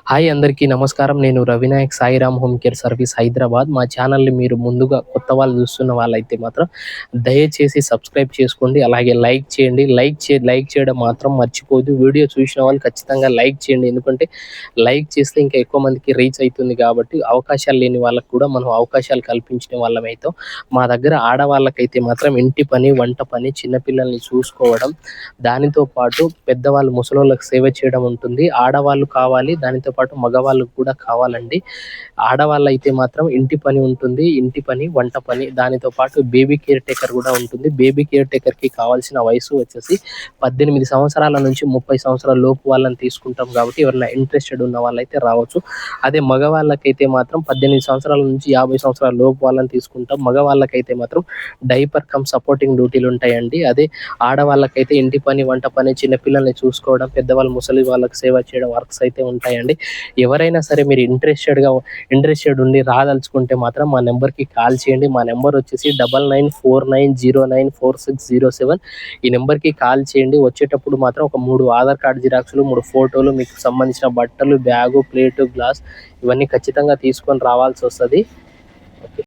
Hi అందరికీ నమస్కారం. నేను Ravinayak Sairam home care service Hyderabad. మా ఛానల్‌ని మీరు ముందుగా కొత్త వాళ్ళు చూస్తున్న వాళ్ళైతే మాత్రం దయచేసి సబ్స్క్రైబ్ చేసుకోండి. అలాగే లైక్ చేయండి. లైక్ చేయడం మాత్రం మర్చిపోవద్దు. వీడియో చూసిన వాళ్ళు ఖచ్చితంగా లైక్ చేయండి. ఎందుకంటే లైక్ చేస్తే ఇంకా ఎక్కువ మందికి రీచ్ అవుతుంది కాబట్టి అవకాశాలు లేని వాళ్ళకి కూడా మనం అవకాశాలు కల్పించిన వాళ్ళమైతాం. మా దగ్గర ఆడవాళ్ళకైతే మాత్రం ఇంటి పని, వంట పని, చిన్నపిల్లల్ని చూసుకోవడం, దానితో పాటు పెద్దవాళ్ళు ముసలోళ్ళకి సేవ చేయడం ఉంటుంది. ఆడవాళ్ళు కావాలి, దానితో పాటు మగవాళ్ళకు కూడా కావాలండి. ఆడవాళ్ళైతే మాత్రం ఇంటి పని ఉంటుంది, ఇంటి పని, వంట పని, దానితో పాటు బేబీ కేర్ టేకర్ కూడా ఉంటుంది. బేబీ కేర్ టేకర్‌కి కావాల్సిన వయసు వచ్చేసి 18 సంవత్సరాల నుంచి 30 సంవత్సరాల లోపు వాళ్ళని తీసుకుంటాం కాబట్టి ఎవరైనా ఇంట్రెస్టెడ్ ఉన్న వాళ్ళైతే రావచ్చు. అదే మగవాళ్ళకైతే మాత్రం 18 సంవత్సరాల నుంచి 50 సంవత్సరాల లోపు వాళ్ళని తీసుకుంటాం. మగవాళ్ళకైతే మాత్రం డైపర్ కమ్ సపోర్టింగ్ డ్యూటీలు ఉంటాయండి. అదే ఆడవాళ్ళకైతే ఇంటి పని, వంట పని, చిన్నపిల్లల్ని చూసుకోవడం, పెద్దవాళ్ళు ముసలి వాళ్ళకి సేవ చేయడం వర్క్స్ అయితే ఉంటాయండి. ఎవరైనా సరే మీరు ఇంట్రెస్టెడ్ ఉండి రాదలుచుకుంటే మాత్రం మా నెంబర్‌కి కాల్ చేయండి. మా నెంబర్ వచ్చేసి 9949094607. ఈ నెంబర్‌కి కాల్ చేయండి. వచ్చేటప్పుడు మాత్రం ఒక 3 ఆధార్ కార్డ్ జిరాక్స్‌లు, 3 ఫోటోలు, మీకు సంబంధించిన బట్టలు, బ్యాగు, ప్లేటు, గ్లాస్ ఇవన్నీ ఖచ్చితంగా తీసుకొని రావాల్సొస్తది. ఓకే.